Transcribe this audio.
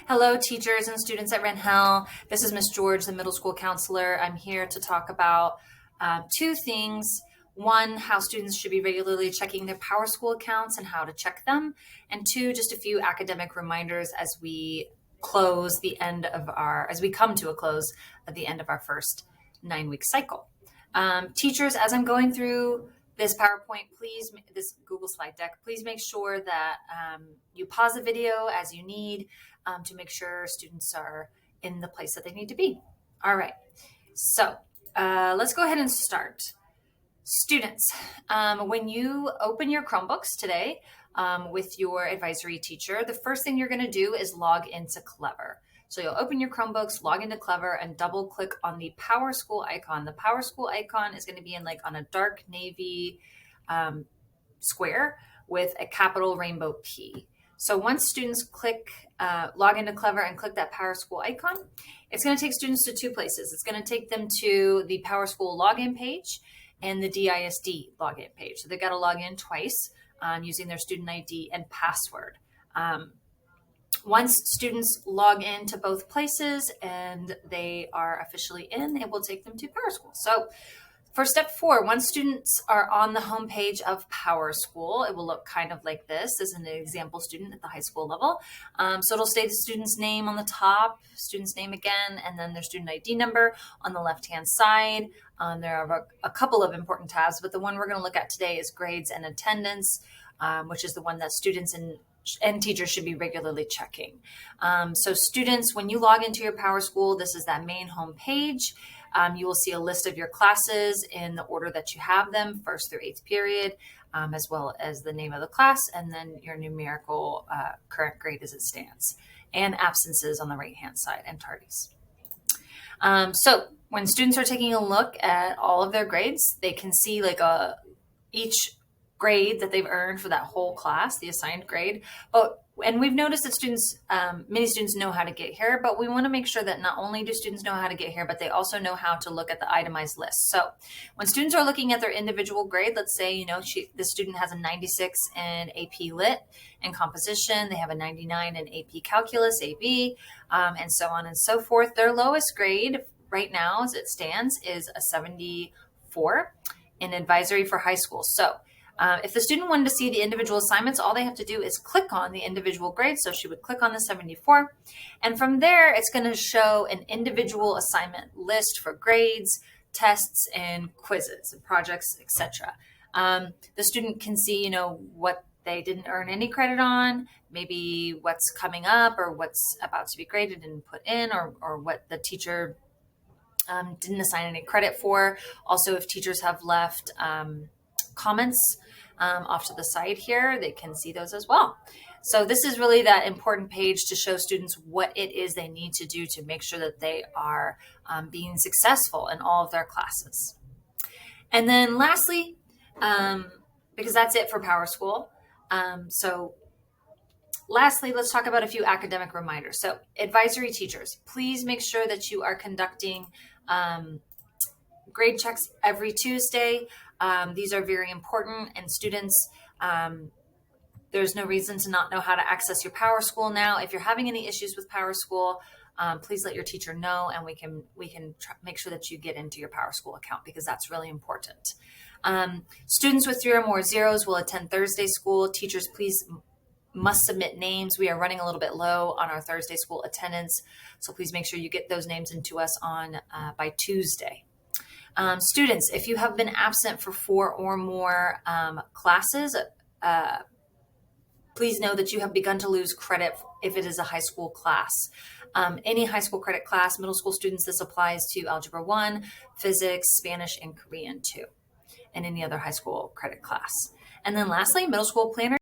Hello, teachers and students at Wren Hill. This is Miss George, the middle school counselor. I'm here to talk about two things. One, how students should be regularly checking their PowerSchool accounts and how to check them. And two, just a few academic reminders as we come to a close at the end of our first 9-week cycle. Teachers, as I'm going through this PowerPoint, this Google slide deck, please make sure that you pause the video as you need to make sure students are in the place that they need to be. All right, so let's go ahead and start. Students, when you open your Chromebooks today with your advisory teacher, the first thing you're gonna do is log into Clever. So you'll open your Chromebooks, log into Clever, and double click on the PowerSchool icon. The PowerSchool icon is going to be on a dark navy square with a capital rainbow P. So once students log into Clever and click that PowerSchool icon, it's going to take students to two places. It's going to take them to the PowerSchool login page and the DISD login page. So they've got to log in twice using their student ID and password. Once students log into both places and they are officially in, it will take them to PowerSchool. So for step 4, once students are on the home page of PowerSchool, it will look kind of like this as an example student at the high school level. So it'll say the student's name on the top, student's name again, and then their student ID number on the left-hand side. There are a couple of important tabs, but the one we're going to look at today is grades and attendance, which is the one that students and teachers should be regularly checking. So students, when you log into your PowerSchool, this is that main home page. You will see a list of your classes in the order that you have them, 1st through 8th period, as well as the name of the class, and then your numerical current grade as it stands, and absences on the right-hand side and tardies. So when students are taking a look at all of their grades, they can see each grade that they've earned for that whole class, the assigned grade. And we've noticed that many students know how to get here, but we want to make sure that not only do students know how to get here, but they also know how to look at the itemized list. So when students are looking at their individual grade, let's say, the student has a 96 in AP Lit and Composition, they have a 99 in AP Calculus, AB, and so on and so forth. Their lowest grade right now, as it stands, is a 74 in advisory for high school. So if the student wanted to see the individual assignments, all they have to do is click on the individual grade. So she would click on the 74. And from there, it's going to show an individual assignment list for grades, tests, and quizzes, and projects, etc. The student can see, what they didn't earn any credit on, maybe what's coming up or what's about to be graded and put in, or what the teacher didn't assign any credit for. Also, if teachers have left comments off to the side here, they can see those as well. So this is really that important page to show students what it is they need to do to make sure that they are being successful in all of their classes. And then lastly, because that's it for PowerSchool. So lastly, let's talk about a few academic reminders. So advisory teachers, please make sure that you are conducting grade checks every Tuesday. These are very important, and students, there's no reason to not know how to access your PowerSchool now. If you're having any issues with PowerSchool, please let your teacher know, and we can make sure that you get into your PowerSchool account, because that's really important. Students with 3 or more zeros will attend Thursday school. Teachers, please must submit names. We are running a little bit low on our Thursday school attendance, so please make sure you get those names into us by Tuesday. Students, if you have been absent for 4 or more classes, please know that you have begun to lose credit if it is a high school class. Any high school credit class, middle school students, this applies to Algebra 1, Physics, Spanish, and Korean too, and any other high school credit class. And then lastly, middle school planners.